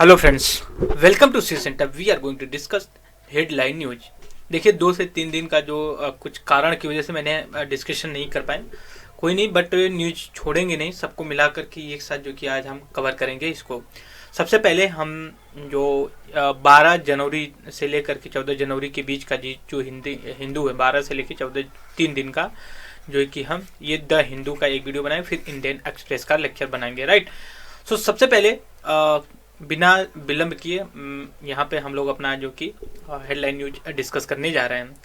Hello friends, welcome to C center. We are going to discuss headline news. देखिए 2 से 3 दिन का जो कुछ कारण की वजह से मैंने डिस्कशन नहीं कर पाए, कोई नहीं, बट न्यूज छोड़ेंगे नहीं, सबको मिला करके एक साथ जो कि आज हम कवर करेंगे इसको। सबसे पहले हम जो 12 जनवरी से लेकर के 14 जनवरी के बीच का जो हिंदू है, 12 से लेकर 14 3 दिन का, जो है कि हम ये द हिंदू का एक वीडियो बनाए, फिर इंडियन एक्सप्रेस का लेक्चर बनाएंगे, राइट। सो सबसे पहले बिना विलंब किए यहाँ पे हम लोग अपना जो कि हेडलाइन न्यूज डिस्कस करने जा रहे हैं।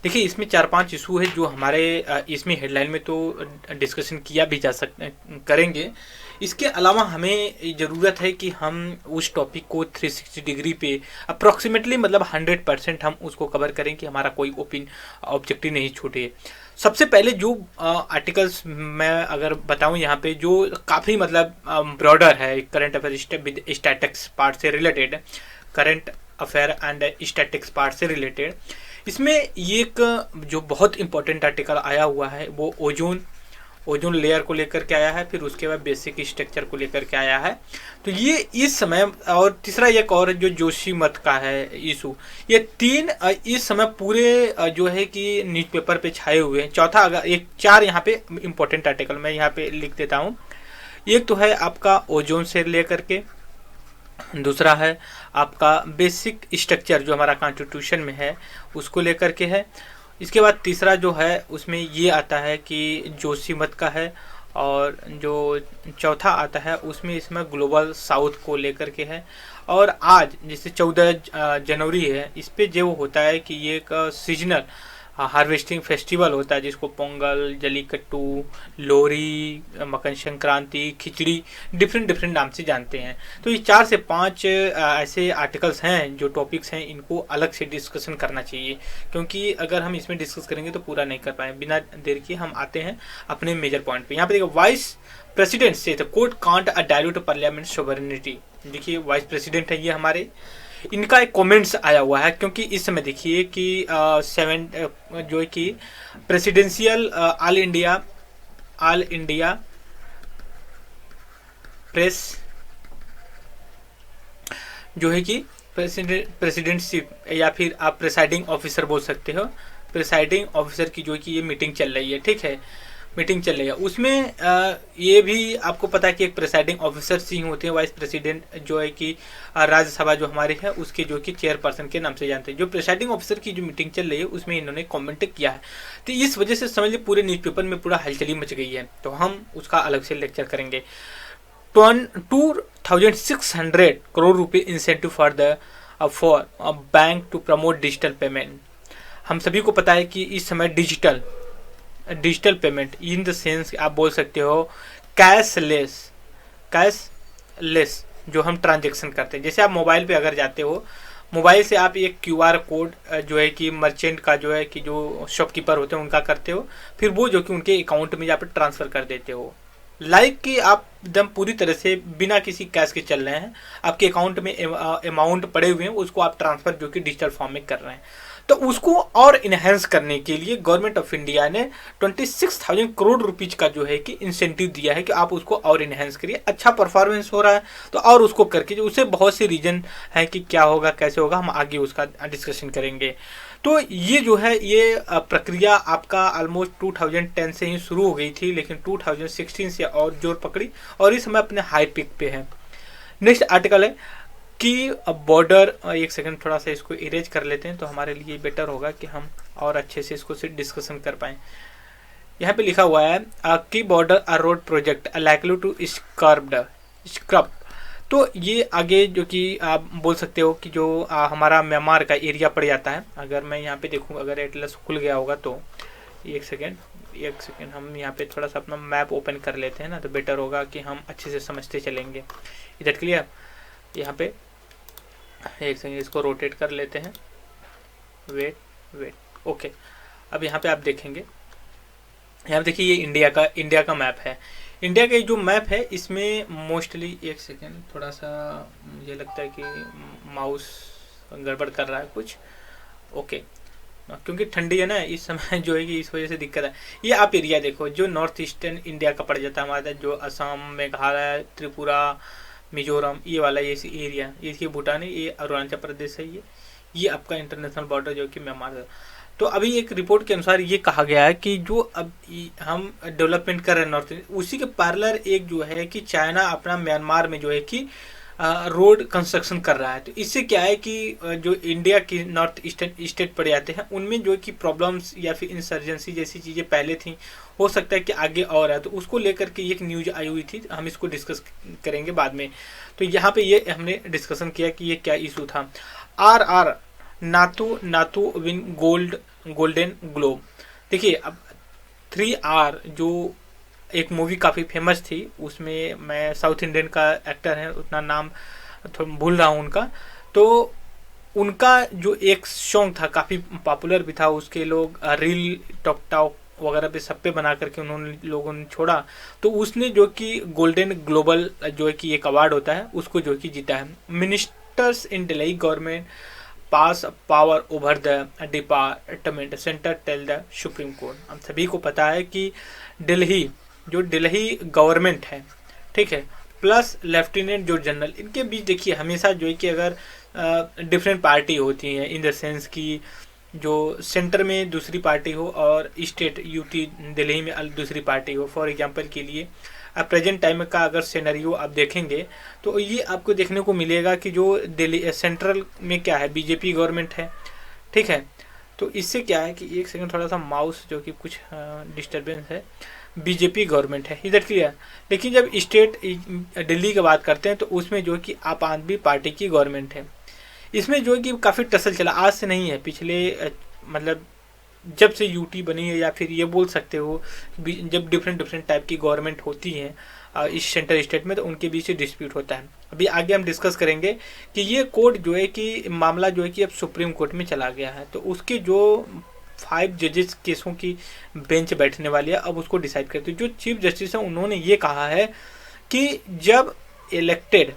देखिए इसमें 4-5 इशू है जो हमारे इसमें हेडलाइन में तो डिस्कशन किया भी जा सकते करेंगे। इसके अलावा हमें ज़रूरत है कि हम उस टॉपिक को 360 डिग्री पे अप्रॉक्सीमेटली मतलब 100% हम उसको कवर करें कि हमारा कोई ऑब्जेक्टिव नहीं छूटे। सबसे पहले जो आर्टिकल्स मैं अगर बताऊं यहाँ पे जो काफ़ी मतलब ब्रॉडर है, करंट अफेयर स्टैटिक्स पार्ट से related, current affair and statics part से रिलेटेड, इसमें ये एक जो बहुत इंपॉर्टेंट आर्टिकल आया हुआ है वो ओजोन लेयर को लेकर के आया है, फिर उसके बाद बेसिक स्ट्रक्चर को लेकर के आया है। तो ये इस समय, और तीसरा एक और जो जोशी मत का है इशू, ये 3 इस समय पूरे जो है कि न्यूज़पेपर पे छाए हुए हैं। चौथा अगर एक 4 यहाँ पे इम्पोर्टेंट आर्टिकल मैं यहाँ पे लिख देता हूँ। एक तो है आपका ओजोन से लेकर के, दूसरा है आपका बेसिक स्ट्रक्चर जो हमारा कॉन्स्टिट्यूशन में है उसको लेकर के है। इसके बाद तीसरा जो है उसमें ये आता है कि जोशी मत का है, और जो चौथा आता है उसमें इसमें ग्लोबल साउथ को लेकर के है। और आज जैसे 14 जनवरी है, इस पे जो होता है कि ये एक सीजनल हार्वेस्टिंग फेस्टिवल होता है जिसको पोंगल, जलीकट्टू, लोहरी, मकर संक्रांति, खिचड़ी, डिफरेंट नाम से जानते हैं। तो ये 4 से 5 ऐसे आर्टिकल्स हैं जो टॉपिक्स हैं, इनको अलग से डिस्कशन करना चाहिए, क्योंकि अगर हम इसमें डिस्कस करेंगे तो पूरा नहीं कर पाए। बिना देर किए हम आते हैं अपने मेजर पॉइंट पे। यहाँ पे देखिए, वाइस प्रेसिडेंट से court can't dilute parliament sovereignty. देखिए वाइस प्रेसिडेंट है ये हमारे, इनका एक कमेंट्स आया हुआ है, क्योंकि इस समय देखिए कि 7 जो है कि प्रेसिडेंशियल ऑल इंडिया प्रेस जो है कि प्रेसिडेंटशिप, या फिर आप प्रेसाइडिंग ऑफिसर बोल सकते हो, प्रेसाइडिंग ऑफिसर की जो है कि ये मीटिंग चल रही है, ठीक है, मीटिंग चल रही है। उसमें ये भी आपको पता है कि एक प्रेसाइडिंग ऑफिसर ही होते हैं, वाइस प्रेसिडेंट जो है कि राज्यसभा जो हमारी है उसके जो कि चेयरपर्सन के नाम से जानते हैं। जो प्रेसाइडिंग ऑफिसर की जो मीटिंग चल रही है उसमें इन्होंने कमेंट किया है, तो इस वजह से समझ लीजिए पूरे न्यूज़पेपर में पूरा हलचली मच गई है, तो हम उसका अलग से लेक्चर करेंगे। 2600 करोड़ रुपये incentive for bank to promote digital payment. हम सभी को पता है कि इस समय digital payment in the sense आप बोल सकते हो कैशलेस जो हम ट्रांजेक्शन करते हैं। जैसे आप मोबाइल पे अगर जाते हो, मोबाइल से आप एक QR कोड जो है कि मर्चेंट का जो है कि जो शॉपकीपर होते हैं उनका करते हो, फिर वो जो कि उनके अकाउंट में यहाँ पे ट्रांसफ़र कर देते हो, लाइक कि आप एकदम पूरी तरह से बिना किसी कैश के चल रहे हैं, आपके अकाउंट में अमाउंट पड़े हुए हैं, उसको आप ट्रांसफ़र जो कि डिजिटल फॉर्म में कर रहे हैं। तो उसको और इन्हेंस करने के लिए गवर्नमेंट ऑफ इंडिया ने 26,000 करोड़ रुपीज का जो है कि इंसेंटिव दिया है कि आप उसको और इन्हेंस करिए। अच्छा परफॉर्मेंस हो रहा है तो और उसको करके, जो उससे बहुत से रीजन है कि क्या होगा कैसे होगा, हम आगे उसका डिस्कशन करेंगे। तो ये जो है ये प्रक्रिया आपका ऑलमोस्ट 2010 से ही शुरू हो गई थी, लेकिन 2016 से और जोर पकड़ी और इस समय अपने हाई पिक पे है। नेक्स्ट आर्टिकल है कि बॉर्डर, एक सेकंड थोड़ा सा इसको इरेज कर लेते हैं तो हमारे लिए बेटर होगा कि हम और अच्छे से इसको डिस्कशन कर पाएँ। यहाँ पे लिखा हुआ है कि border road project likely to scrub. तो ये आगे जो कि आप बोल सकते हो कि जो हमारा म्यांमार का एरिया पड़ जाता है। अगर मैं यहाँ पे देखूँ, अगर एटलस खुल गया होगा तो एक सेकेंड हम यहाँ पे थोड़ा सा अपना मैप ओपन कर लेते हैं ना, तो बेटर होगा कि हम अच्छे से समझते चलेंगे। इधर क्लियर, यहाँ पे एक सेकेंड इसको रोटेट कर लेते हैं, वेट ओके। अब यहाँ पे आप देखेंगे, यहाँ देखिए ये इंडिया का मैप है। इंडिया का जो मैप है इसमें मोस्टली, एक सेकेंड थोड़ा सा मुझे लगता है कि माउस गड़बड़ कर रहा है कुछ, ओके, क्योंकि ठंडी है ना इस समय जो है कि इस वजह से दिक्कत है। ये आप एरिया देखो जो नॉर्थ ईस्टर्न इंडिया का पड़ जाता है हमारा, जो असम, मेघालय, त्रिपुरा, मिजोरम, ये वाला ये एरिया, ये भूटान है, ये अरुणाचल प्रदेश है, ये आपका इंटरनेशनल बॉर्डर जो कि म्यांमार है। तो अभी एक रिपोर्ट के अनुसार ये कहा गया है कि जो अब हम डेवलपमेंट कर रहे हैं नॉर्थ, उसी के पैरेलल एक जो है कि चाइना अपना म्यांमार में जो है कि रोड कंस्ट्रक्शन कर रहा है। तो इससे क्या है कि जो इंडिया की नॉर्थ ईस्टर्न स्टेट पड़ जाते हैं उनमें जो कि प्रॉब्लम्स या फिर इंसर्जेंसी जैसी चीज़ें पहले थी, हो सकता है कि आगे और है। तो उसको लेकर के एक न्यूज आई हुई थी, हम इसको डिस्कस करेंगे बाद में। तो यहाँ पे ये हमने डिस्कशन किया कि ये क्या इशू था। RR नातू विन गोल्डन ग्लोब। देखिए अब 3R जो एक मूवी काफ़ी फेमस थी, उसमें मैं साउथ इंडियन का एक्टर है, उतना नाम थोड़ा भूल रहा हूँ उनका, तो उनका जो एक सॉन्ग था काफ़ी पॉपुलर भी था, उसके लोग रील टॉक वगैरह पे सब पे बना करके उन्होंने लोगों ने छोड़ा। तो उसने जो कि गोल्डन ग्लोबल जो है कि एक अवार्ड होता है उसको जो कि जीता है। Ministers in Delhi government pass power over the department center tell the supreme court. हम सभी को पता है कि दिल्ली गवर्नमेंट है, ठीक है, प्लस लेफ्टिनेंट जो जनरल, इनके बीच देखिए हमेशा जो है कि अगर डिफरेंट पार्टी होती है, इन द सेंस कि जो सेंटर में दूसरी पार्टी हो और स्टेट यूटी दिल्ली में दूसरी पार्टी हो। फॉर एग्जांपल के लिए अब प्रेजेंट टाइम का अगर सिनेरियो आप देखेंगे तो ये आपको देखने को मिलेगा कि जो दिल्ली सेंट्रल में क्या है, बीजेपी गवर्नमेंट है, ठीक है। तो इससे क्या है कि एक सेकंड, थोड़ा सा माउस जो कि कुछ डिस्टर्बेंस है, बीजेपी गवर्नमेंट है, इधर क्लियर। लेकिन जब स्टेट दिल्ली की बात करते हैं तो उसमें जो कि आप आदमी पार्टी की गवर्नमेंट है। इसमें जो है कि काफ़ी टसल चला, आज से नहीं है, पिछले मतलब जब से यूटी बनी है, या फिर ये बोल सकते हो जब डिफरेंट टाइप की गवर्नमेंट होती हैं इस सेंटर स्टेट में, तो उनके बीच से डिस्प्यूट होता है। अभी आगे हम डिस्कस करेंगे कि ये कोर्ट जो है कि मामला जो है कि अब सुप्रीम कोर्ट में चला गया है। तो उसके जो 5 जजेस केसों की बेंच बैठने वाली है, अब उसको डिसाइड करते हैं। जो चीफ जस्टिस है उन्होंने ये कहा है कि जब इलेक्टेड,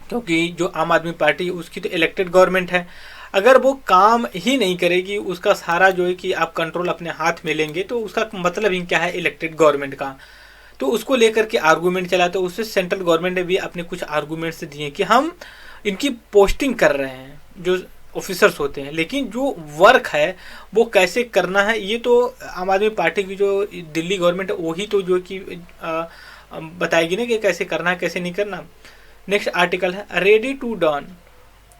क्योंकि जो आम आदमी पार्टी उसकी तो इलेक्टेड गवर्नमेंट है, अगर वो काम ही नहीं करेगी, उसका सारा जो है कि आप कंट्रोल अपने हाथ में लेंगे, तो उसका मतलब ही क्या है इलेक्टेड गवर्नमेंट का। तो उसको लेकर के आर्गूमेंट चला, तो उससे सेंट्रल गवर्नमेंट ने भी अपने कुछ आर्गूमेंट्स दिए कि हम इनकी पोस्टिंग कर रहे हैं जो ऑफिसर्स होते हैं, लेकिन जो वर्क है वो कैसे करना है ये तो आम आदमी पार्टी की जो दिल्ली गवर्नमेंट है वही तो जो कि बताएगी ना कि कैसे करना है कैसे नहीं करना। नेक्स्ट आर्टिकल है रेडी टू डन,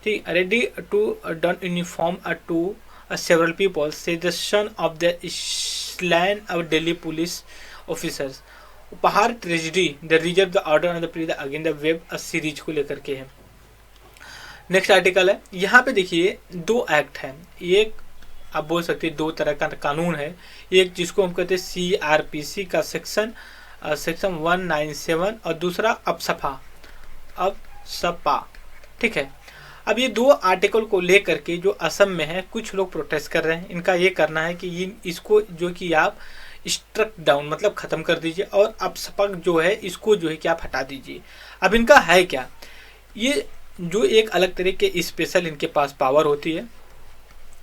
ठीक, ready to done uniform to several people suggestion of the slain of Delhi police officers. Uphaar tragedy the reserve the order on the pre the again the web series को लेकर के है। Next article है, यहाँ पे देखिए 2 act है, एक आप बोल सकते हैं 2 तरह का कानून है। एक जिसको हम कहते हैं CRPC का सेक्शन 197 और दूसरा अपसपा, ठीक है। अब ये 2 आर्टिकल को लेकर के जो असम में है कुछ लोग प्रोटेस्ट कर रहे हैं। इनका ये करना है कि इसको जो कि आप स्ट्रक डाउन मतलब खत्म कर दीजिए, और अपसपा जो है इसको जो है कि आप हटा दीजिए। अब इनका है क्या, ये जो एक अलग तरह के स्पेशल इनके पास पावर होती है,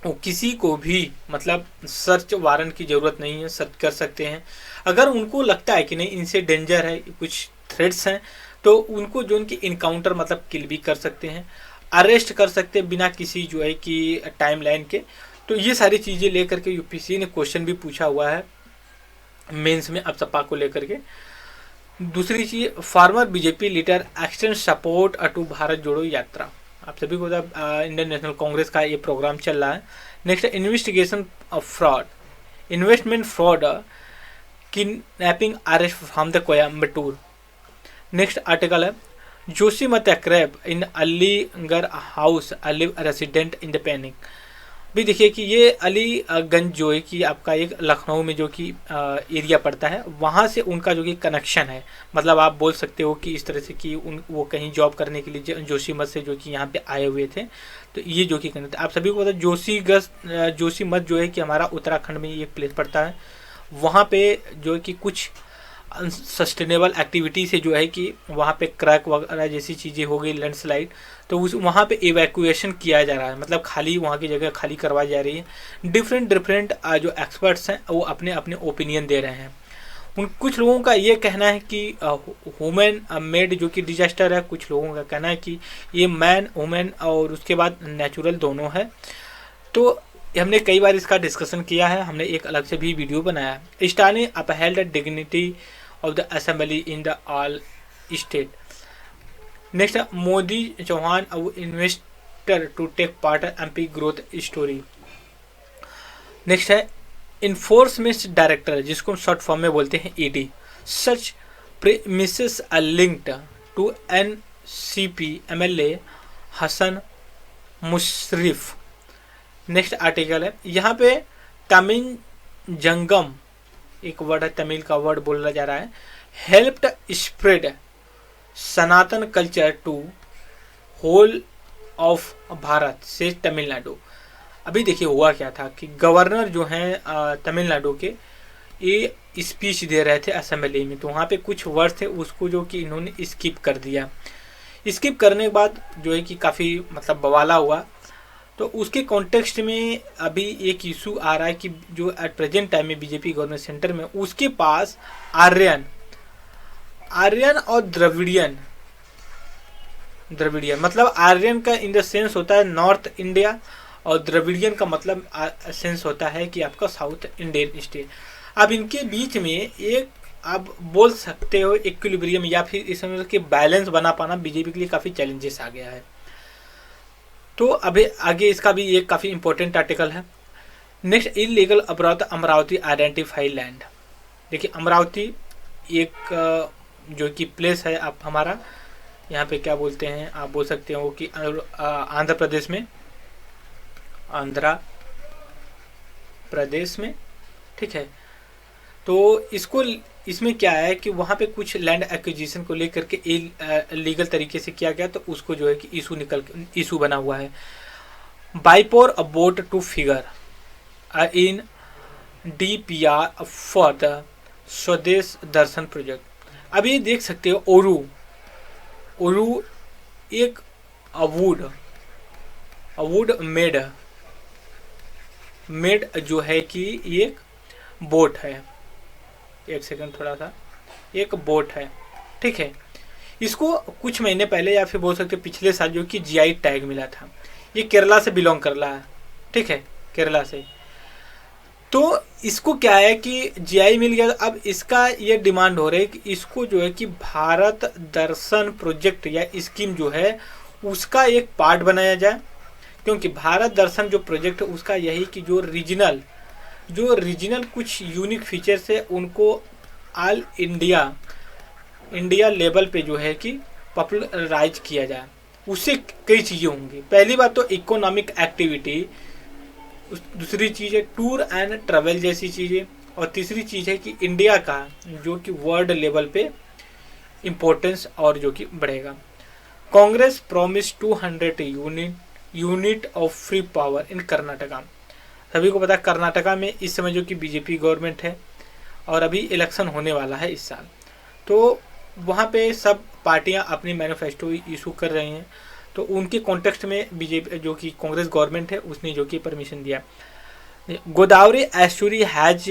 वो किसी को भी मतलब सर्च वारंट की ज़रूरत नहीं है, सर्च कर सकते हैं। अगर उनको लगता है कि नहीं इनसे डेंजर है, कुछ थ्रेट्स हैं, तो उनको जो उनकी इनकाउंटर मतलब किल भी कर सकते हैं, अरेस्ट कर सकते हैं बिना किसी जो है कि टाइम लाइन के। तो ये सारी चीज़ें लेकर के यूपीएससी ने क्वेश्चन भी पूछा हुआ है मेंस में अपसपा को लेकर के। दूसरी चीज, former BJP leader extend support to Bharat Jodo Yatra. आप सभी को इंडियन नेशनल कांग्रेस का ये प्रोग्राम चल रहा है। Next, investigation of fraud, investment fraud, kidnapping arrest from the Coimbatore. Next article है, Joshimath crap in Aligarh house alive resident in the panic. भी देखिए कि ये अलीगंज जो है कि आपका एक लखनऊ में जो कि एरिया पड़ता है, वहाँ से उनका जो कि कनेक्शन है। मतलब आप बोल सकते हो कि इस तरह से कि वो कहीं जॉब करने के लिए जोशीमठ से जो कि यहाँ पे आए हुए थे। तो ये जो कि आप सभी को पता जोशीमठ जो है कि हमारा उत्तराखंड में एक प्लेस पड़ता है। वहाँ पे जो है कि कुछ सस्टेनेबल एक्टिविटी से जो है कि वहाँ पे क्रैक वगैरह जैसी चीज़ें हो गई, लैंडस्लाइड, तो उस वहाँ पे इवैक्यूएशन किया जा रहा है, मतलब खाली वहाँ की जगह खाली करवाई जा रही है। डिफरेंट जो एक्सपर्ट्स हैं वो अपने अपने ओपिनियन दे रहे हैं। उन कुछ लोगों का ये कहना है कि ह्यूमन मेड जो कि डिजास्टर है, कुछ लोगों का कहना है कि ये मैन वुमेन और उसके बाद नेचुरल दोनों है। तो हमने कई बार इसका डिस्कशन किया है, हमने एक अलग से भी वीडियो बनाया है। Stalin upheld the dignity of the assembly in the all state. Next, Modi Chouhan investor to take part MP growth story. Next है इन्फोर्समेंट डायरेक्टर, जिसको हम शॉर्ट फॉर्म में बोलते हैं ED, such premises are linked to NCP MLA Hasan Mushrif. Next article है, यहाँ पे तमिल जंगम एक वर्ड है, तमिल का वर्ड बोला जा रहा है, helped spread Sanatan culture to whole of Bharat से तमिलनाडु। अभी देखिए हुआ क्या था कि गवर्नर जो हैं तमिलनाडु के, ये स्पीच दे रहे थे असेंबली में, तो वहाँ पे कुछ वर्ड थे उसको जो कि इन्होंने स्किप कर दिया। स्किप करने के बाद जो है कि काफ़ी मतलब बवाला हुआ। तो उसके कॉन्टेक्स्ट में अभी एक इशू आ रहा है कि जो एट प्रेजेंट टाइम में बीजेपी गवर्नमेंट सेंटर में, उसके पास आर्यन और द्रविडियन मतलब आर्यन का इन द सेंस होता है नॉर्थ इंडिया, और द्रविडियन का मतलब सेंस होता है कि आपका साउथ इंडियन स्टेट। अब इनके बीच में एक आप बोल सकते हो इक्विलिब्रियम या फिर इस समझ के बैलेंस बना पाना बीजेपी के लिए काफ़ी चैलेंजेस आ गया है। तो अभी आगे इसका भी एक काफ़ी इंपॉर्टेंट आर्टिकल है। नेक्स्ट, इलीगल अपराध अमरावती आइडेंटिफाई लैंड। देखिए अमरावती एक जो कि प्लेस है आप हमारा यहाँ पे क्या बोलते हैं, आप बोल सकते हो कि आंध्र प्रदेश में, ठीक है। तो इसमें क्या है कि वहाँ पे कुछ लैंड एक्विजिशन को लेकर के लीगल तरीके से किया गया, तो उसको जो है कि इशू बना हुआ है। Beypore about to figure in DPR for the Swadesh Darshan project. अब ये देख सकते हो ओरू एक अवुड मेड जो है कि एक बोट है, एक सेकंड थोड़ा सा, एक बोट है, ठीक है। इसको कुछ महीने पहले या फिर बोल सकते पिछले साल जो कि GI टैग मिला था। ये केरला से बिलोंग कर रहा है, ठीक है, केरला से। तो इसको क्या है कि GI मिल गया। अब इसका ये डिमांड हो रही है कि इसको जो है कि भारत दर्शन प्रोजेक्ट या स्कीम जो है उसका एक पार्ट बनाया जाए, क्योंकि भारत दर्शन जो प्रोजेक्ट है उसका यही कि जो रीजनल कुछ यूनिक फीचर्स है उनको ऑल इंडिया लेवल पे जो है कि पॉपुलराइज किया जाए। उससे कई चीज़ें होंगी। पहली बात तो इकोनॉमिक एक्टिविटी, दूसरी चीज़ है टूर एंड ट्रैवल जैसी चीज़ें, और तीसरी चीज़ है कि इंडिया का जो कि वर्ल्ड लेवल पे इम्पोर्टेंस और जो कि बढ़ेगा। Congress promise 200 unit of free power in Karnataka. सभी को पता है कर्नाटका में इस समय जो कि बीजेपी गवर्नमेंट है और अभी इलेक्शन होने वाला है इस साल, तो वहाँ पे सब पार्टियाँ अपनी मैनिफेस्टो इशू कर रही हैं। तो उनके कॉन्टेक्स्ट में बीजेपी जो कि कांग्रेस गवर्नमेंट है उसने जो कि परमिशन दिया। Godavari estuary has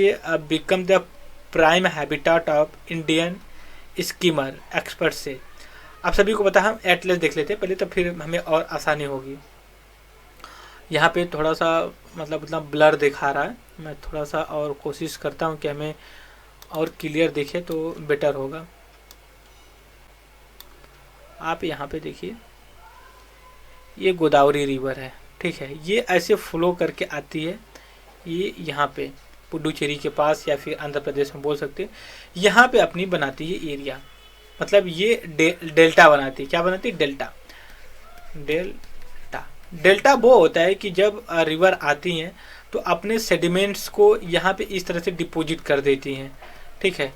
become the prime habitat of Indian schemer, expert से। आप सभी को पता है, हम एटलस देख लेते हैं पहले तो फिर हमें और आसानी होगी। यहाँ पे थोड़ा सा मतलब उतना ब्लर दिखा रहा है, मैं थोड़ा सा और कोशिश करता हूँ कि हमें और क्लियर दिखे तो बेटर होगा। आप यहाँ पे देखिए, ये गोदावरी रिवर है, ठीक है। ये ऐसे फ्लो करके आती है, ये यहाँ पे पुडुचेरी के पास या फिर आंध्र प्रदेश में बोल सकते हैं, यहाँ पे अपनी बनाती है एरिया, मतलब ये डेल्टा बनाती है। क्या बनाती है? डेल्टा वो होता है कि जब रिवर आती हैं तो अपने सेडिमेंट्स को यहाँ पे इस तरह से डिपॉजिट कर देती हैं, ठीक है।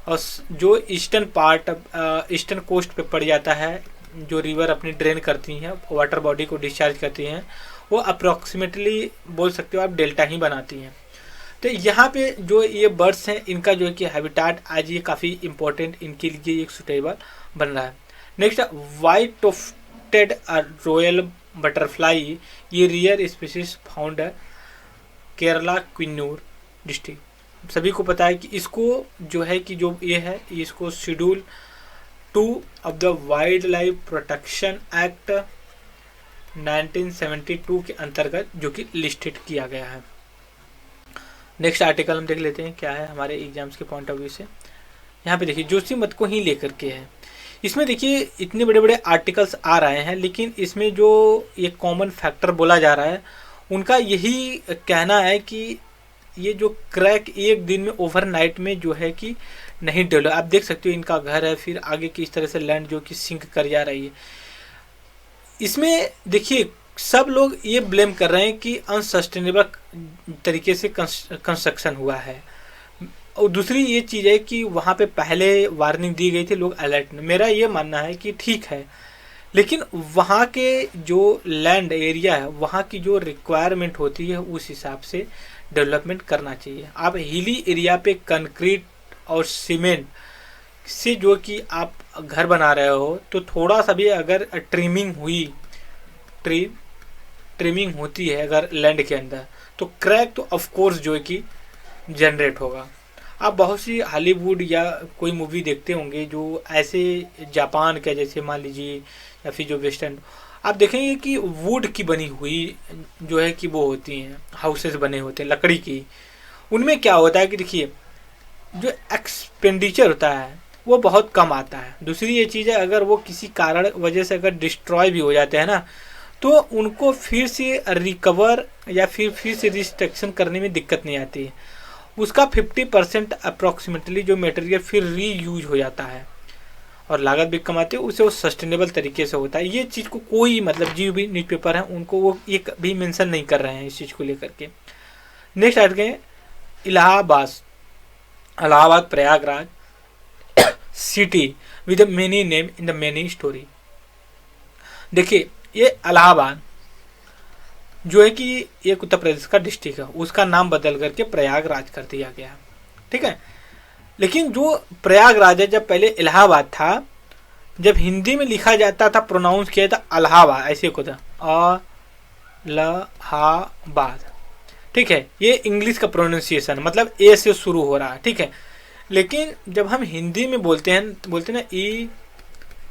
और जो ईस्टर्न कोस्ट पे पड़ जाता है, जो रिवर अपनी ड्रेन करती हैं, वाटर बॉडी को डिस्चार्ज करती हैं, वो अप्रॉक्सीमेटली बोल सकते हो आप डेल्टा ही बनाती हैं। तो यहाँ पे जो ये बर्ड्स हैं इनका जो है कि हैबिटाट आज ये काफ़ी इंपॉर्टेंट इनके लिए एक सुटेबल बन रहा है। नेक्स्ट, वाइट टोफ्टेड रॉयल बटरफ्लाई, ये रियर स्पीसीज फाउंड है केरला क्विन्नूर डिस्ट्रिक्ट। सभी को पता है कि इसको जो है कि जो ये है इसको schedule 2 of the wild life protection act 1972 के अंतर्गत जो कि लिस्टेड किया गया है। नेक्स्ट आर्टिकल हम देख लेते हैं क्या है हमारे एग्जाम्स के पॉइंट ऑफ व्यू से। यहाँ पे देखिए जोशीमठ को ही लेकर के है। इसमें देखिए इतने बड़े बड़े आर्टिकल्स आ रहे हैं, लेकिन इसमें जो एक कॉमन फैक्टर बोला जा रहा है उनका यही कहना है कि ये जो क्रैक एक दिन में ओवरनाइट में जो है कि नहीं डेवलप। आप देख सकते हो इनका घर है, फिर आगे किस तरह से लैंड जो कि सिंक कर जा रही है। इसमें देखिए सब लोग ये ब्लेम कर रहे हैं कि अनसस्टेनेबल तरीके से कंस्ट्रक्शन हुआ है। और दूसरी ये चीज़ है कि वहाँ पे पहले वार्निंग दी गई थी, लोग अलर्ट। मेरा ये मानना है कि ठीक है, लेकिन वहाँ के जो लैंड एरिया है वहाँ की जो रिक्वायरमेंट होती है उस हिसाब से डेवलपमेंट करना चाहिए। आप हिली एरिया पे कंक्रीट और सीमेंट से जो कि आप घर बना रहे हो तो थोड़ा सा भी अगर ट्रिमिंग होती है अगर लैंड के अंदर तो क्रैक तो ऑफ कोर्स जो है कि जनरेट होगा। आप बहुत सी हॉलीवुड या कोई मूवी देखते होंगे जो ऐसे जापान का जैसे मान लीजिए या फिर जो वेस्टर्न, आप देखेंगे कि वुड की बनी हुई जो है कि वो होती हैं, हाउसेस बने होते हैं लकड़ी की। उनमें क्या होता है कि देखिए जो एक्सपेंडिचर होता है वो बहुत कम आता है। दूसरी ये चीज़ है अगर वो किसी कारण वजह से अगर डिस्ट्रॉय भी हो जाते हैं ना तो उनको फिर से रिकवर या फिर से रिस्ट्रक्शन करने में दिक्कत नहीं आती है। उसका 50% अप्रॉक्सीमेटली जो मटेरियल फिर रीयूज हो जाता है और लागत भी कम आती है, उसे वो सस्टेनेबल तरीके से होता है। ये चीज़ को कोई मतलब जो भी न्यूज़पेपर है उनको वो एक भी मेंशन नहीं कर रहे हैं इस चीज़ को लेकर के। नेक्स्ट आते हैं Allahabad Prayagraj city with many name in the many story. देखिए ये इलाहाबाद जो है कि एक उत्तर प्रदेश का डिस्ट्रिक्ट है, उसका नाम बदल करके प्रयागराज कर दिया गया, ठीक है। लेकिन जो प्रयागराज है जब पहले इलाहाबाद था, जब हिंदी में लिखा जाता था प्रोनाउंस किया था इलाहाबाद ऐसे को था इलाहाबाद, ठीक है। ये इंग्लिश का प्रोनाउंसिएशन मतलब ए से शुरू हो रहा है, ठीक है। लेकिन जब हम हिंदी में बोलते हैं ना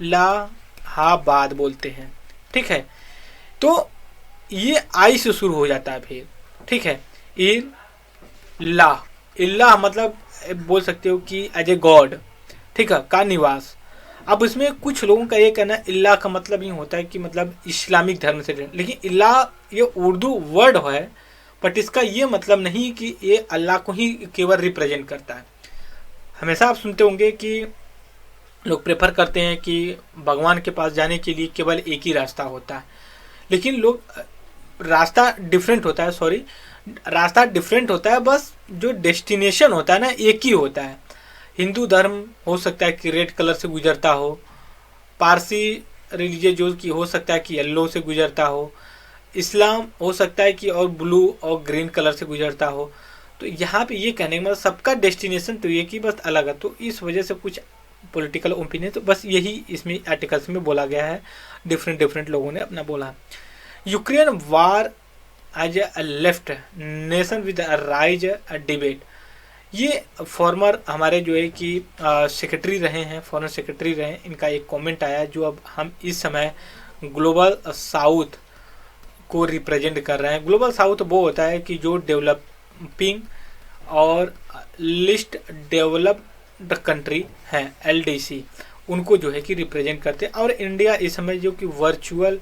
इलाहाबाद बोलते हैं, ठीक है। तो ये आई से शुरू हो जाता है फिर, ठीक है। इल्लाह मतलब बोल सकते हो कि एज ए गॉड, ठीक है, का निवास। अब इसमें कुछ लोगों का ये कहना है इल्लाह का मतलब ये होता है कि मतलब इस्लामिक धर्म से, लेकिन इल्लाह ये उर्दू वर्ड है, बट इसका ये मतलब नहीं कि ये अल्लाह को ही केवल रिप्रेजेंट करता है। हमेशा आप सुनते होंगे कि लोग प्रेफर करते हैं कि भगवान के पास जाने के लिए केवल एक ही रास्ता होता है, लेकिन लोग रास्ता डिफरेंट होता है, बस जो डेस्टिनेशन होता है ना एक ही होता है। हिंदू धर्म हो सकता है कि रेड कलर से गुजरता हो, पारसी रिलीजियस जो कि हो सकता है कि येलो से गुजरता हो, इस्लाम हो सकता है कि और ब्लू और ग्रीन कलर से गुजरता हो। तो यहाँ पे ये कहने का मतलब सबका डेस्टिनेशन तो ये कि बस अलग है। तो इस वजह से कुछ पॉलिटिकल ओपिनियन तो बस यही इसमें आर्टिकल्स में बोला गया है, डिफरेंट लोगों ने अपना बोला। Ukraine war as a left nation with rise debate. ये फॉर्मर हमारे जो है कि सेक्रेटरी रहे हैं, फॉरेन सेक्रेटरी रहे हैं, इनका एक कमेंट आया जो अब हम इस समय ग्लोबल साउथ को रिप्रेजेंट कर रहे हैं। ग्लोबल साउथ वो होता है कि जो डेवलपिंग और लिस्ट डेवलप्ड कंट्री हैं LDC, उनको जो है कि रिप्रेजेंट करते हैं। और इंडिया इस समय जो कि वर्चुअल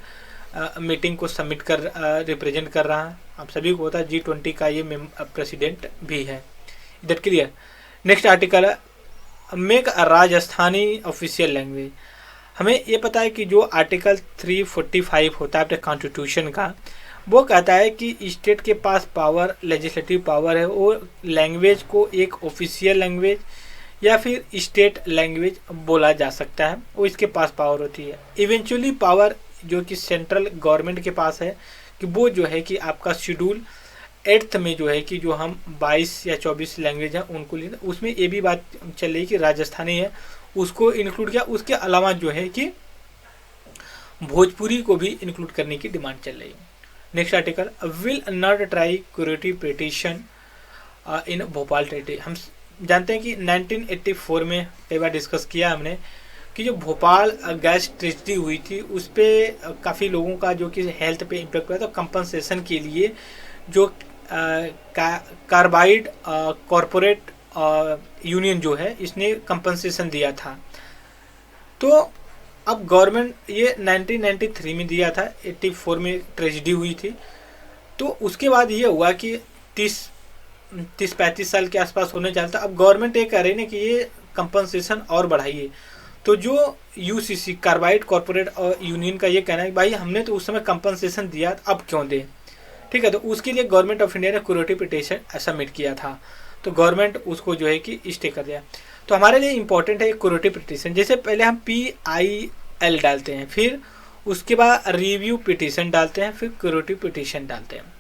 मीटिंग को सबमिट कर रिप्रेजेंट कर रहा है। आप सभी को पता है G20 का ये प्रेसिडेंट भी है। That clear. नेक्स्ट आर्टिकल है make a Rajasthani official language. हमें ये पता है कि जो आर्टिकल 345 होता है अपने कॉन्स्टिट्यूशन का, वो कहता है कि स्टेट के पास पावर, लेजिस्लेटिव पावर है, वो लैंग्वेज को एक ऑफिशियल लैंग्वेज या फिर स्टेट लैंग्वेज बोला जा सकता है, वो इसके पास पावर होती है। इवेंचुअली पावर जो कि सेंट्रल गवर्नमेंट के पास है कि वो जो है कि आपका शेड्यूल 8th में जो है कि जो हम 22 या 24 लैंग्वेज हैं उनको लेना, उसमें ये भी बात चल रही कि राजस्थानी है उसको इंक्लूड किया। उसके अलावा जो है कि भोजपुरी को भी इंक्लूड करने की डिमांड चल रही है। Next article will not try curative petition in Bhopal tragedy. हम जानते हैं कि 1984 में कई बार डिस्कस किया हमने कि जो भोपाल गैस ट्रेजेडी हुई थी उस पर काफ़ी लोगों का जो कि हेल्थ पे इम्पेक्ट हुआ, तो कंपनसेशन के लिए जो कार्बाइड कॉरपोरेट यूनियन जो है इसने कंपनसेशन दिया था। तो अब गवर्नमेंट ये 1993 में दिया था, 84 में ट्रेजेडी हुई थी। तो उसके बाद ये हुआ कि 30-35 साल के आसपास होने चलता। अब गवर्नमेंट ये कह रही है कि ये कंपनसेशन और बढ़ाइए। तो जो यूसीसी कार्बाइड कॉरपोरेट यूनियन का ये कहना है कि भाई हमने तो उस समय कंपनसेशन दिया, अब क्यों दें। ठीक है, तो उसके लिए गवर्नमेंट ऑफ इंडिया ने क्यूरेटिव पिटीशन सबमिट किया था, तो गवर्नमेंट उसको जो है कि स्टे कर दिया। तो हमारे लिए इंपॉर्टेंट है क्यूरेटिव पिटीशन। जैसे पहले हम PIL डालते हैं, फिर उसके बाद रिव्यू पिटीशन डालते हैं, फिर क्यूरेटिव पिटीशन डालते हैं।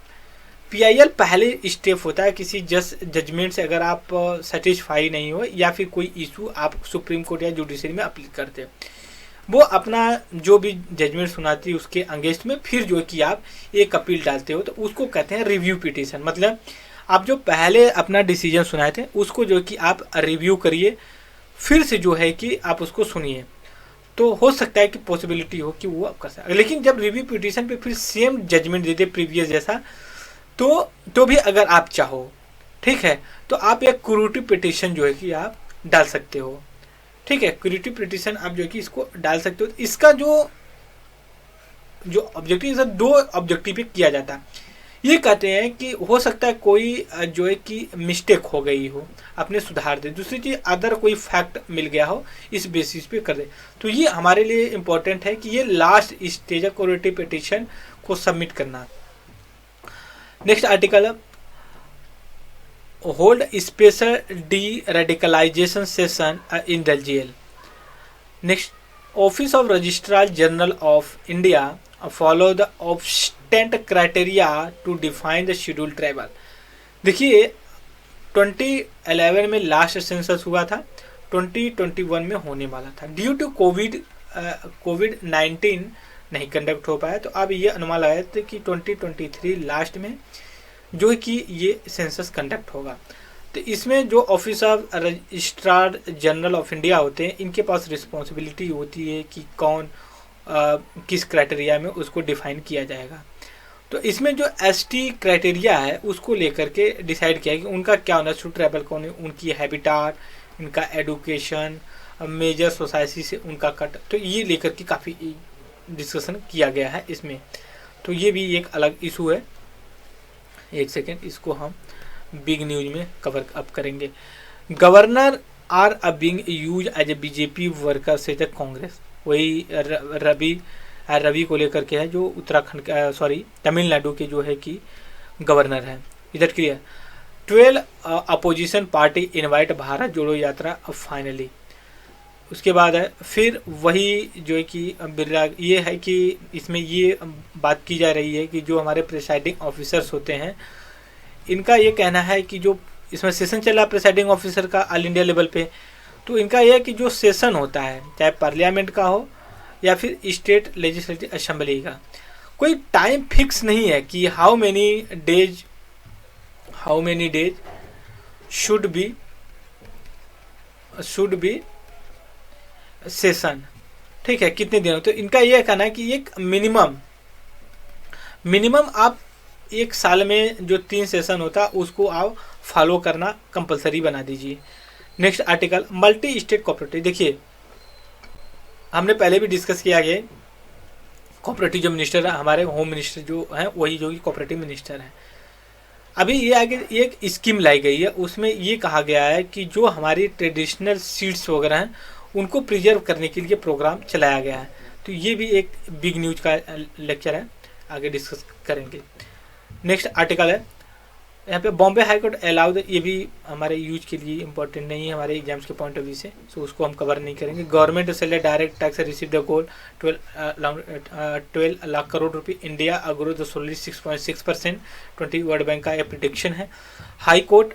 PIL पहले स्टेप होता है किसी जजमेंट से अगर आप सेटिस्फाई नहीं हो या फिर कोई इशू आप सुप्रीम कोर्ट या जुडिशरी में अपील करते हैं, वो अपना जो भी जजमेंट सुनाती है उसके अगेंस्ट में फिर जो कि आप एक अपील डालते हो, तो उसको कहते हैं रिव्यू पिटीशन। मतलब आप जो पहले अपना डिसीजन सुनाए थे उसको जो कि आप रिव्यू करिए, फिर से जो है कि आप उसको सुनिए। तो हो सकता है कि पॉसिबिलिटी हो कि वो आप कर सकते। लेकिन जब रिव्यू पिटीशन पे फिर सेम जजमेंट देते प्रीवियस जैसा, तो भी अगर आप चाहो, ठीक है, तो आप एक क्यूरेटिव पिटीशन जो है कि आप डाल सकते हो। ठीक है, क्यूरेटिव पिटीशन आप जो है कि इसको डाल सकते हो। इसका जो ऑब्जेक्टिव है, 2 ऑब्जेक्टिव पे किया जाता है। ये कहते हैं कि हो सकता है कोई जो है कि मिस्टेक हो गई हो, अपने सुधार दे। दूसरी चीज अदर कोई फैक्ट मिल गया हो, इस बेसिस पे कर दे। तो ये हमारे लिए इम्पोर्टेंट है कि ये लास्ट स्टेज है क्यूरेटिव पिटीशन को सबमिट करना। Next article, hold special de radicalisation session in the jail. Next, office of registrar general of India follow the obstinate criteria to define the schedule tribal. देखिए 2011 में last census हुआ था, 2021 में होने वाला था। ड्यू टू कोविड-19 नहीं कंडक्ट हो पाया, तो अब ये अनुमान लगाया था कि 2023 लास्ट में जो है कि ये सेंसस कंडक्ट होगा। तो इसमें जो office of registrar general of India होते हैं, इनके पास रिस्पॉन्सिबिलिटी होती है कि कौन किस क्राइटेरिया में उसको डिफाइन किया जाएगा। तो इसमें जो ST क्राइटेरिया है उसको लेकर के डिसाइड किया कि उनका क्या होना चाहिए, ट्राइबल कौन है, उनकी हैबिटाट, इनका एडुकेशन, मेजर सोसाइटी से उनका कट, तो ये लेकर के काफ़ी डिस्कशन किया गया है इसमें। तो ये भी एक अलग इशू है। एक सेकेंड, इसको हम बिग न्यूज में कवर अप करेंगे। Governor are being use as a BJP worker से द कांग्रेस। वही रवि को लेकर के है, जो उत्तराखंड तमिलनाडु के जो है कि गवर्नर है। इधर clear. 12 opposition party invite Bharat Jodo यात्रा फाइनली। उसके बाद है फिर वही जो है कि बिरला, ये है कि इसमें ये बात की जा रही है कि जो हमारे प्रिसाइडिंग ऑफिसर्स होते हैं, इनका ये कहना है कि जो इसमें सेशन चला प्रिसाइडिंग ऑफिसर का ऑल इंडिया लेवल पे, तो इनका यह है कि जो सेशन होता है चाहे पार्लियामेंट का हो या फिर स्टेट लेजिस्लेटिव असेंबली का, कोई टाइम फिक्स नहीं है कि how many days should be session. ठीक है, कितने दिन। तो इनका यह कहना है कि एक मिनिमम आप एक साल में जो 3 सेशन होता है उसको आप फॉलो करना कंपलसरी बना दीजिए। Next article, multi state cooperative. देखिए हमने पहले भी डिस्कस किया गया, कोऑपरेटिव जो मिनिस्टर है हमारे होम मिनिस्टर जो हैं वही जो कि कोऑपरेटिव मिनिस्टर हैं। अभी ये आगे एक स्कीम लाई गई है, उसमें ये कहा गया है कि जो हमारी ट्रेडिशनल सीड्स वगैरह हैं उनको प्रिजर्व करने के लिए प्रोग्राम चलाया गया है। तो ये भी एक बिग न्यूज का लेक्चर है, आगे डिस्कस करेंगे। नेक्स्ट आर्टिकल है यहाँ पे, बॉम्बे हाई कोर्ट अलाउड, ये भी हमारे यूज के लिए इंपॉर्टेंट नहीं है हमारे एग्जाम्स के पॉइंट ऑफ व्यू से, सो उसको हम कवर नहीं करेंगे। Government select direct tax receive the goal 12 lakh crore रुपये, India growth solely 6.6%, 20 world bank का ये प्रिडिक्शन है। High court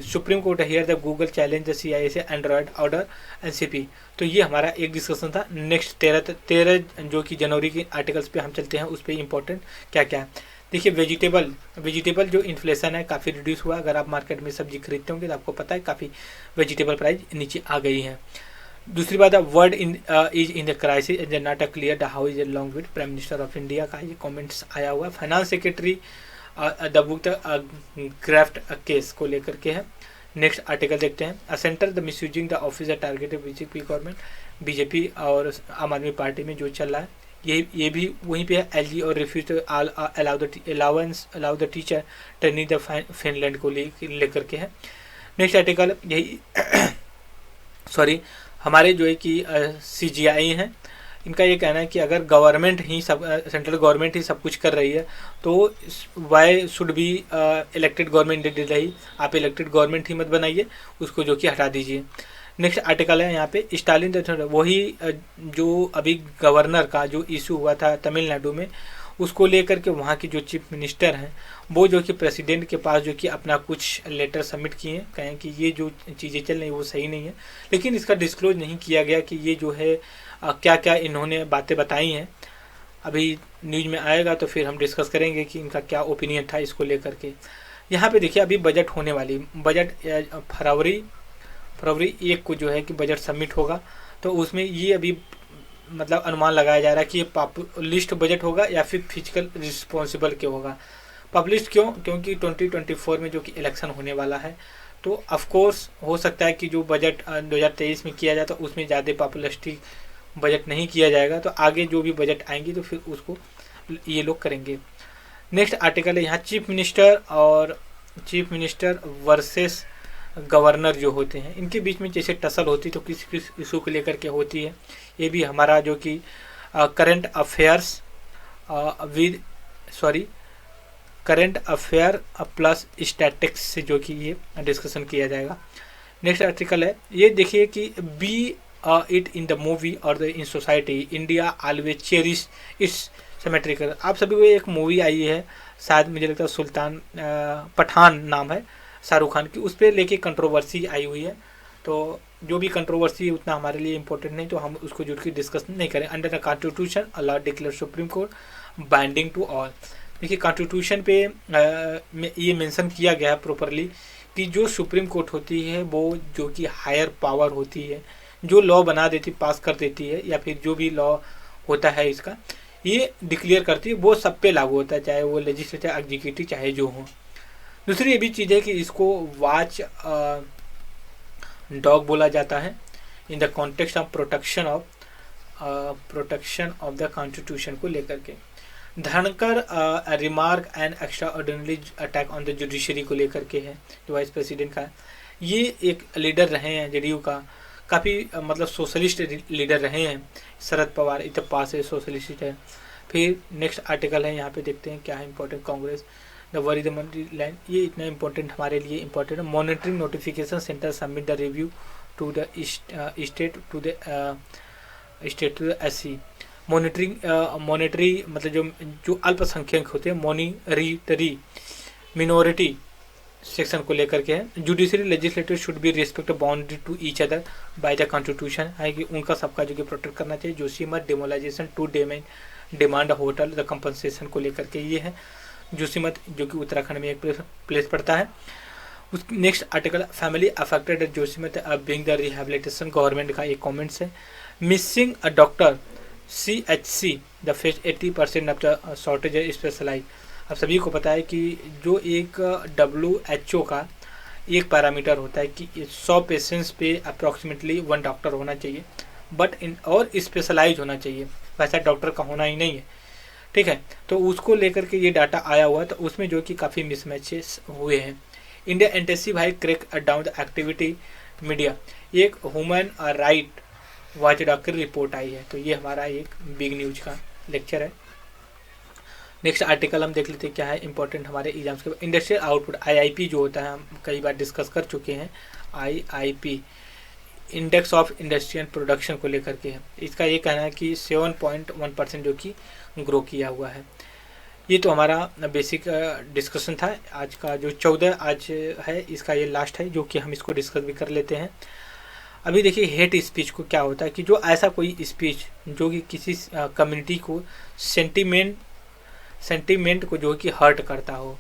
supreme court hear the Google challenge the CISA Android order NCP। तो ये हमारा एक डिस्कशन था। नेक्स्ट 13 जो कि जनवरी के आर्टिकल्स पे हम चलते हैं, उस पर इम्पोर्टेंट क्या क्या है। देखिए वेजिटेबल जो इन्फ्लेशन है काफ़ी रिड्यूस हुआ। अगर आप मार्केट में सब्जी खरीदते होंगे तो आपको पता है काफ़ी वेजिटेबल प्राइस नीचे आ गई है। दूसरी बात है word is in the crisis and not a clear how is long with prime minister of India का ये कमेंट्स आया हुआ है। Finance secretary the book the graft case को लेकर के है। नेक्स्ट आर्टिकल देखते हैं। अ centre the misusing the office targeted BJP government, BJP और आम आदमी पार्टी में जो चल रहा है ये भी वहीं पे है। एलजी और refuse allow the teacher training the Finland को लेकर के है। नेक्स्ट आर्टिकल यही सॉरी हमारे जो है कि CGI हैं, इनका ये कहना है कि अगर गवर्नमेंट ही सब सेंट्रल गवर्नमेंट ही सब कुछ कर रही है तो why should be elected government दे रही, आप इलेक्टेड गवर्नमेंट ही मत बनाइए, उसको जो कि हटा दीजिए। नेक्स्ट आर्टिकल है यहाँ पे स्टालिन वही जो अभी गवर्नर का जो इशू हुआ था तमिलनाडु में, उसको लेकर के वहाँ की जो चीफ मिनिस्टर हैं वो जो कि प्रेसिडेंट के पास जो कि अपना कुछ लेटर सबमिट किए, कहें कि ये जो चीज़ें चल रही वो सही नहीं है, लेकिन इसका डिस्क्लोज नहीं किया गया कि ये जो है क्या क्या इन्होंने बातें बताई हैं। अभी न्यूज में आएगा तो फिर हम डिस्कस करेंगे कि इनका क्या ओपिनियन था इसको लेकर के। यहाँ पे देखिए अभी बजट होने वाली, बजट फरवरी 1 को जो है कि बजट सबमिट होगा, तो उसमें ये अभी मतलब अनुमान लगाया जा रहा है कि ये पॉपुलिस्ट बजट होगा या फिर फिजिकल रिस्पॉन्सिबल के होगा। पब्लिश क्यों? क्योंकि 2024 में जो कि इलेक्शन होने वाला है, तो ऑफ कोर्स हो सकता है कि जो बजट 2023 में किया जाता है उसमें ज़्यादा पॉपुलिस्टिक बजट नहीं किया जाएगा, तो आगे जो भी बजट आएंगी तो फिर उसको ये लोग करेंगे। नेक्स्ट आर्टिकल है यहाँ चीफ मिनिस्टर वर्सेस गवर्नर जो होते हैं, इनके बीच में जैसे टसल होती तो किस किस इशू को लेकर के होती है, ये भी हमारा जो कि करंट अफेयर प्लस स्टैटिक्स से जो कि ये डिस्कशन किया जाएगा। नेक्स्ट आर्टिकल है ये देखिए कि be it in the movie और in society India always cherish its symmetrical. आप सभी को एक मूवी आई है शायद मुझे लगता है सुल्तान पठान नाम है शाहरुख खान की, उस पर लेके कंट्रोवर्सी आई हुई है। तो जो भी कंट्रोवर्सी उतना हमारे लिए इम्पोर्टेंट नहीं, तो हम उसको जुड़ के डिस्कस नहीं करें। अंडर द कॉन्स्टिट्यूशन अल्लाह declare supreme court binding to all. देखिए कॉन्स्टिट्यूशन पे ये मेंशन किया गया है प्रॉपरली कि जो सुप्रीम कोर्ट होती है वो जो कि हायर पावर होती है, जो लॉ बना देती पास कर देती है या फिर जो भी लॉ होता है इसका ये डिक्लेयर करती है, वो सब पे लागू होता है, चाहे वो लेजिस्लेटिव एग्जीक्यूटिव चाहे जो हो। दूसरी ये भी चीज़ है कि इसको वॉच डॉग बोला जाता है in the context of protection of the constitution को लेकर के। धनकर remark and extra ordinary attack on the judiciary को लेकर के है, जो वाइस प्रेसिडेंट का है। ये एक लीडर रहे हैं जेडीयू का, काफ़ी मतलब सोशलिस्ट लीडर रहे हैं शरद पवार, इतना पास है सोशलिस्ट है। फिर नेक्स्ट आर्टिकल है यहाँ पे देखते हैं क्या है important. Congress the worry the money land, ये इतना इंपॉर्टेंट हमारे लिए इंपॉर्टेंट है। Monitoring notification center submit the review to the state to the SC। मॉनिटरी मतलब जो अल्पसंख्यक होते हैं, मॉनिटरी मिनोरिटी सेक्शन को लेकर के है। Judiciary legislative should be respect boundary to each other by the constitution, है कि उनका सबका जो कि प्रोटेक्ट करना चाहिए। Joshimath demolition to demand hotel the compensation को लेकर के ये है। जोशीमठ जो कि उत्तराखंड में एक प्लेस पड़ता है। उस next article family affected at Joshimath being the rehabilitation, government का एक कमेंट्स है। Missing a doctor CHC the face 80% of the shortage specialize. अब सभी को पता है कि जो एक WHO का एक पैरामीटर होता है कि 100 पेशेंट्स पे अप्रॉक्सीमेटली 1 डॉक्टर होना चाहिए, बट और स्पेशलाइज होना चाहिए, वैसा डॉक्टर का होना ही नहीं है, ठीक है। तो उसको लेकर के ये डाटा आया हुआ है, तो उसमें जो कि काफ़ी मिसमैचेस हुए हैं। India intensive high crack down the activity media, एक ह्यूमन राइट वॉचडॉग की रिपोर्ट आई है। तो ये हमारा एक बिग न्यूज का लेक्चर है। नेक्स्ट आर्टिकल हम देख लेते हैं क्या है इंपॉर्टेंट हमारे एग्जाम्स के। इंडस्ट्रियल आउटपुट IIP जो होता है हम कई बार डिस्कस कर चुके हैं। IIP index of industrial production को लेकर के है। इसका ये कहना है कि 7.1% जो कि ग्रो किया हुआ है। ये तो हमारा बेसिक डिस्कशन था। आज का जो 14 आज है इसका ये लास्ट है, जो कि हम इसको डिस्कस भी कर लेते हैं। अभी देखिए हेट स्पीच को क्या होता है कि जो ऐसा कोई स्पीच जो कि किसी कम्युनिटी को सेंटिमेंट को जो कि हर्ट करता हो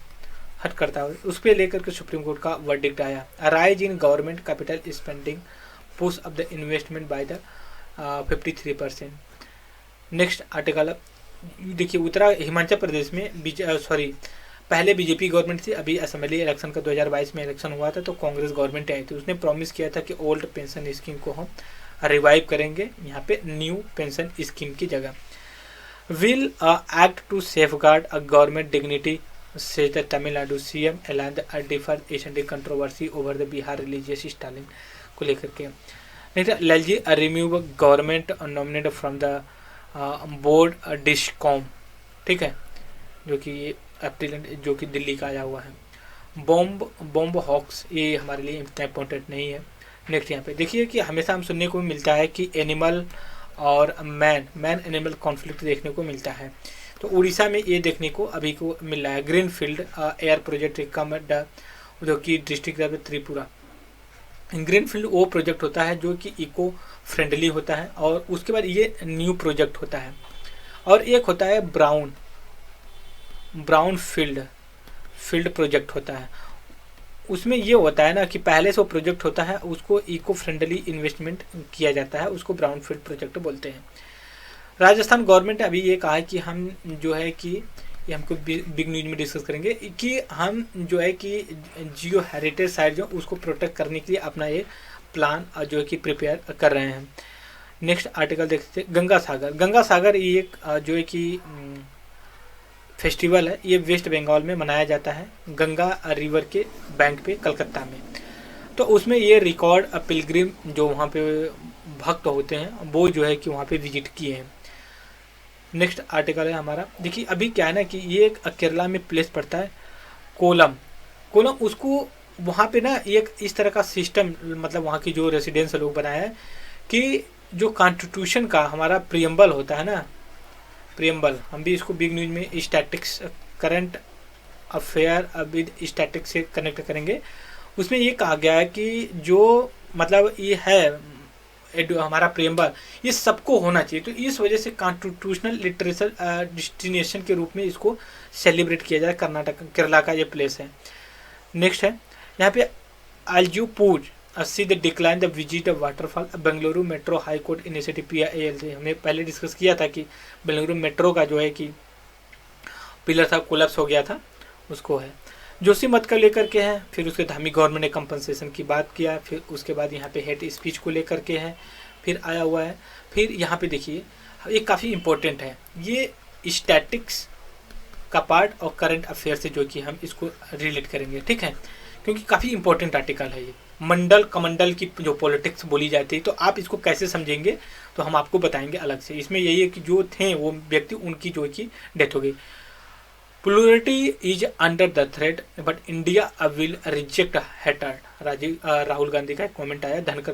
उस पर लेकर के सुप्रीम कोर्ट का वर्डिक्ट आया। Rise in government capital spending push up the investment by the 53%। Next article देखिए उत्तरा हिमाचल प्रदेश में पहले बीजेपी गवर्नमेंट थी, अभी असेंबली इलेक्शन का 2022 में इलेक्शन हुआ था तो कांग्रेस गवर्नमेंट आई थी। उसने प्रॉमिस किया था कि ओल्ड पेंशन स्कीम को हम रिवाइव करेंगे यहाँ पे न्यू पेंशन स्कीम की जगह। Will act to safeguard a government dignity से द तमिलनाडु सीएम एलान डिफर एशेंटी controversy over the Bihar religious स्टालिंग को लेकर के। Next LG remove government nominated from the board discom, ठीक है, जो कि अप्रैल जो कि दिल्ली का आया हुआ है। बॉम्ब हॉक्स ये हमारे लिए इतना इम्पोर्टेंट नहीं है। नेक्स्ट यहाँ पे देखिए कि हमेशा हम सुनने को मिलता है कि एनिमल और मैन एनिमल कॉन्फ्लिक्ट देखने को मिलता है, तो उड़ीसा में ये देखने को अभी को मिल रहा है। ग्रीन फील्ड एयर प्रोजेक्ट जो कि डिस्ट्रिक्ट त्रिपुरा। ग्रीन फील्ड वो प्रोजेक्ट होता है जो कि इको फ्रेंडली होता है और उसके बाद ये न्यू प्रोजेक्ट होता है। और एक होता है ब्राउन फील्ड प्रोजेक्ट होता है। उसमें ये होता है ना कि पहले से वो प्रोजेक्ट होता है उसको इको फ्रेंडली इन्वेस्टमेंट किया जाता है, उसको ब्राउन फील्ड प्रोजेक्ट बोलते हैं। राजस्थान गवर्नमेंट ने अभी ये कहा है कि हम जो है कि ये हमको बिग न्यूज में डिस्कस करेंगे कि हम जो है कि जियो हेरिटेज साइट जो उसको प्रोटेक्ट करने के लिए अपना ये प्लान जो है कि प्रिपेयर कर रहे हैं। नेक्स्ट आर्टिकल देखते हैं गंगा सागर ये एक जो है कि फेस्टिवल है, ये वेस्ट बंगाल में मनाया जाता है गंगा रिवर के बैंक पे कलकत्ता में। तो उसमें ये रिकॉर्ड पिलग्रिम जो वहाँ पे भक्त होते हैं वो जो है कि वहाँ पे विजिट किए हैं। नेक्स्ट आर्टिकल है हमारा, देखिए अभी क्या है ना कि ये एक केरला में प्लेस पड़ता है कोलम उसको वहाँ पे ना एक इस तरह का सिस्टम मतलब वहाँ की जो रेसिडेंस लोग बनाया है कि जो कॉन्स्टिट्यूशन का हमारा प्रियम्बल होता है ना, प्रियम्बल हम भी इसको बिग न्यूज में statics current affair with statics से कनेक्ट करेंगे। उसमें ये कहा गया है कि जो मतलब ये है हमारा प्रियम्बल ये सबको होना चाहिए, तो इस वजह से कॉन्स्टिट्यूशनल लिटरेचर डेस्टिनेशन के रूप में इसको सेलिब्रेट किया जाए। कर्नाटक केरला का ये प्लेस है। नेक्स्ट है यहाँ पे अल्जूपुर see the decline the visit waterfall Bengaluru metro high court initiative PIL से हमने पहले डिस्कस किया था कि बेंगलुरु मेट्रो का जो है कि पिलर था कोलैप्स हो गया था, उसको है जोशी मत का लेकर के हैं। फिर उसके धामी गवर्नमेंट ने कंपनसेशन की बात किया, फिर उसके बाद यहाँ पे हेट स्पीच को लेकर के है फिर आया हुआ है। फिर यहाँ पे देखिए ये काफ़ी इम्पोर्टेंट है, ये स्टैटिक्स का पार्ट और करंट अफेयर से जो कि हम इसको रिलेट करेंगे, ठीक है, क्योंकि काफ़ी इंपॉर्टेंट आर्टिकल है ये। मंडल कमंडल की जो पॉलिटिक्स बोली जाती है तो आप इसको कैसे समझेंगे तो हम आपको बताएंगे अलग से। इसमें यही है कि जो थे वो व्यक्ति उनकी जो है कि डेथ हो गई। Plurality is under the threat but India will reject hater Rahul Gandhi का कमेंट आया। Dhankhar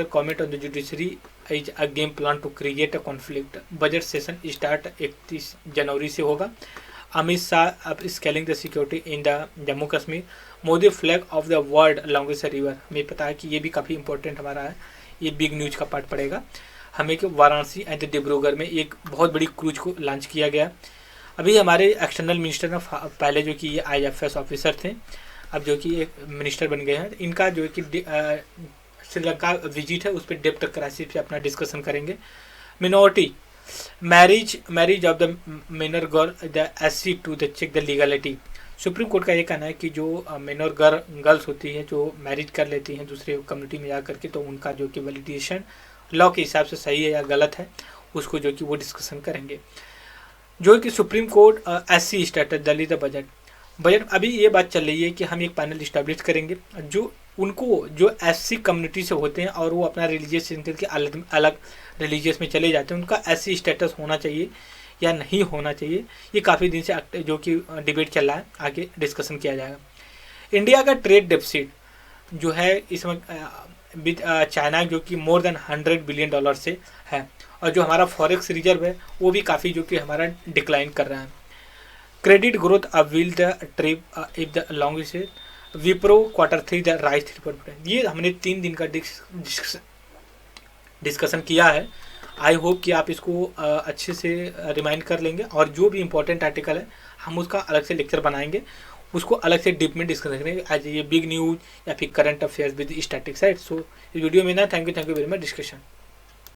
comment on the judiciary is a game plan to create a conflict. Budget session start 31 जनवरी से होगा। अमित शाह अब scaling the security in the Jammu Kashmir. Modi flag off the world longest river, हमें पता है कि ये भी काफ़ी इंपॉर्टेंट हमारा है, ये बिग न्यूज का पार्ट पड़ेगा हमें कि वाराणसी एंड डिब्रूगढ़ में एक बहुत बड़ी क्रूज को लॉन्च किया गया। अभी हमारे एक्सटर्नल मिनिस्टर ने पहले जो कि ये IFS ऑफिसर थे अब जो कि एक मिनिस्टर बन गए हैं, इनका जो है कि श्रीलंका विजिट है उस पर डेप्थ क्राइसिस पे अपना डिस्कशन करेंगे। Minority marriage of the minor girl the SC to the check the legality. Supreme court का ये कहना है कि जो मिनर गर्ल्स होती है जो मैरिज कर लेती हैं दूसरे कम्युनिटी में जा करके तो उनका जो कि वैलिडेशन लॉ के हिसाब से सही है या गलत है उसको जो कि वो डिस्कशन करेंगे। जो कि सुप्रीम कोर्ट SC स्टेटस दलित बजट अभी ये बात चल रही है कि हम एक पैनल इस्टेब्लिश करेंगे जो उनको जो SC कम्युनिटी से होते हैं और वो अपना रिलीजियस सेंटर के अलग रिलीजियस में चले जाते हैं, उनका SC स्टेटस होना चाहिए या नहीं होना चाहिए, ये काफ़ी दिन से जो कि डिबेट चल रहा है, आगे डिस्कशन किया जाएगा। इंडिया का ट्रेड डेफिसिट जो है इस वक्त चाइना जो कि मोर देन $100 बिलियन से है और जो हमारा फॉरेक्स रिजर्व है वो भी काफ़ी जो कि हमारा डिक्लाइन कर रहा है। Credit growth will the trip if the long Wipro Q3 rise 3.5, ये हमने 3 दिन का डिस्कशन किया है। आई होप कि आप इसको अच्छे से रिमाइंड कर लेंगे, और जो भी इंपॉर्टेंट आर्टिकल है हम उसका अलग से लेक्चर बनाएंगे, उसको अलग से डीप में डिस्कस करेंगे एज ये बिग न्यूज या फिर current affairs with static site. So इस वीडियो में ना thank you very much discussion.